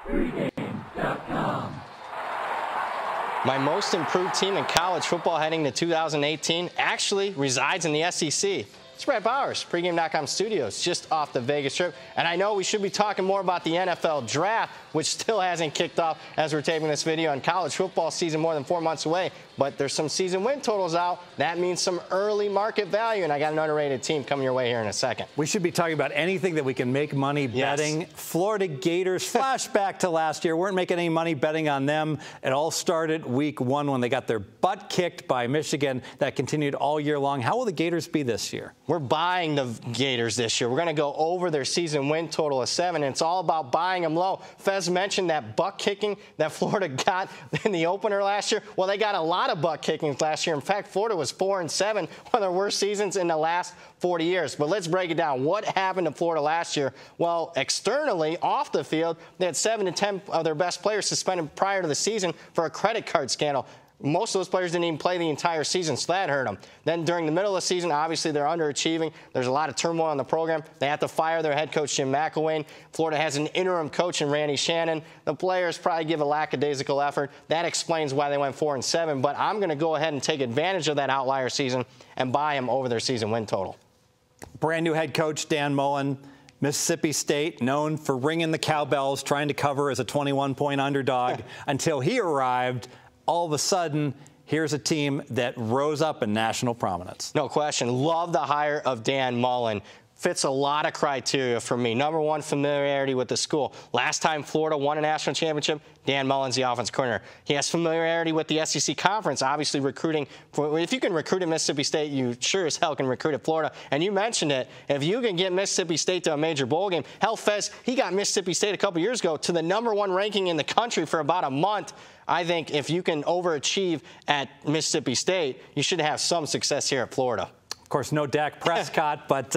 Pregame.com. My most improved team in college football heading to 2018 actually resides in the SEC. It's Brad Powers, Pregame.com studios, just off the Vegas Strip. And I know we should be talking more about the NFL draft, which still hasn't kicked off as we're taping this video. And college football season more than 4 months away. But there's some season win totals out. That means some early market value. And I got an underrated team coming your way here in a second. We should be talking about anything that we can make money betting. Yes. Florida Gators, flashback to last year. Weren't making any money betting on them. It all started week 1 when they got their butt kicked by Michigan. That continued all year long. How will the Gators be this year? We're buying the Gators this year. We're going to go over their season win total of 7, and it's all about buying them low. Fez mentioned that butt kicking that Florida got in the opener last year. Well, they got a lot of butt kickings last year. In fact, Florida was 4-7, one of their worst seasons in the last 40 years. But let's break it down. What happened to Florida last year? Well, externally, off the field, they had 7 to 10 of their best players suspended prior to the season for a credit card scandal. Most of those players didn't even play the entire season, so that hurt them. Then during the middle of the season, obviously they're underachieving. There's a lot of turmoil in the program. They have to fire their head coach, Jim McElwain. Florida has an interim coach in Randy Shannon. The players probably give a lackadaisical effort. That explains why they went 4-7. But I'm going to go ahead and take advantage of that outlier season and buy them over their season win total. Brand new head coach Dan Mullen. Mississippi State, known for ringing the cowbells, trying to cover as a 21-point underdog until he arrived. All of a sudden, here's a team that rose up in national prominence. No question. Love the hire of Dan Mullen. Fits a lot of criteria for me. Number one, familiarity with the school. Last time Florida won a national championship, Dan Mullen's the offense coordinator. He has familiarity with the SEC conference, obviously recruiting. If you can recruit at Mississippi State, you sure as hell can recruit at Florida. And you mentioned it. If you can get Mississippi State to a major bowl game, hell, Fez, he got Mississippi State a couple years ago to the #1 ranking in the country for about a month. I think if you can overachieve at Mississippi State, you should have some success here at Florida. Of course, no Dak Prescott, but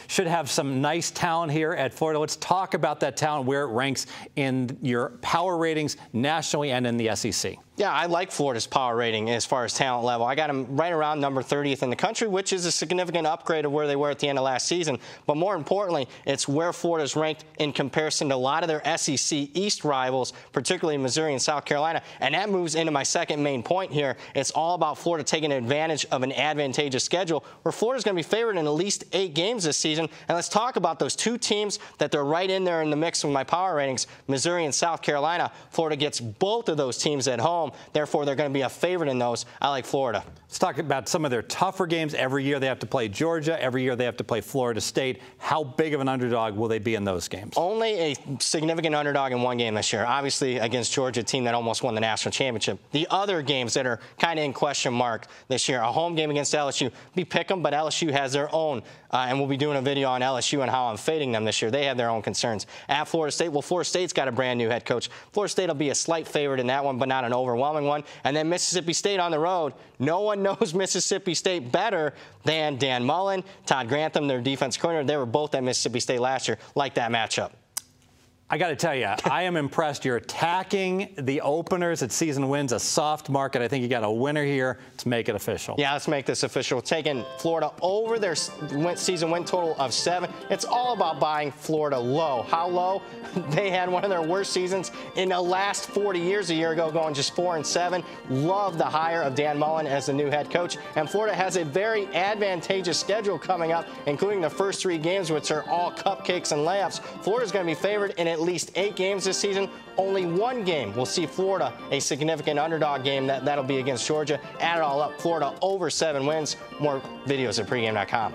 should have some nice talent here at Florida. Let's talk about that talent, where it ranks in your power ratings nationally and in the SEC. Yeah, I like Florida's power rating as far as talent level. I got them right around number 30th in the country, which is a significant upgrade of where they were at the end of last season. But more importantly, it's where Florida's ranked in comparison to a lot of their SEC East rivals, particularly Missouri and South Carolina. And that moves into my second main point here. It's all about Florida taking advantage of an advantageous schedule where Florida's going to be favored in at least 8 games this season. And let's talk about those 2 teams that they're right in there in the mix with my power ratings, Missouri and South Carolina. Florida gets both of those teams at home. Therefore, they're going to be a favorite in those. I like Florida. Let's talk about some of their tougher games. Every year they have to play Georgia. Every year they have to play Florida State. How big of an underdog will they be in those games? Only a significant underdog in one game this year. Obviously, against Georgia, a team that almost won the national championship. The other games that are kind of in question mark this year, a home game against LSU. We pick them, but LSU has their own. And we'll be doing a video on LSU and how I'm fading them this year. They have their own concerns. At Florida State, well, Florida State's got a brand new head coach. Florida State will be a slight favorite in that one, but not an overwhelming one. And then Mississippi State on the road. No one knows Mississippi State better than Dan Mullen, Todd Grantham, their defense coordinator. They were both at Mississippi State last year. Like that matchup. I got to tell you, I am impressed. You're attacking the openers at season wins, a soft market. I think you got a winner here to make it official. Yeah, let's make this official. Taking Florida over their season win total of 7. It's all about buying Florida low. How low? They had one of their worst seasons in the last 40 years a year ago, going just 4-7. Love the hire of Dan Mullen as the new head coach. And Florida has a very advantageous schedule coming up, including the first 3 games, which are all cupcakes and layups. Florida's going to be favored in at least 8 games this season. Only 1 game will see Florida a significant underdog game. That'll be against Georgia. Add it all up, Florida over 7 wins. More videos at pregame.com.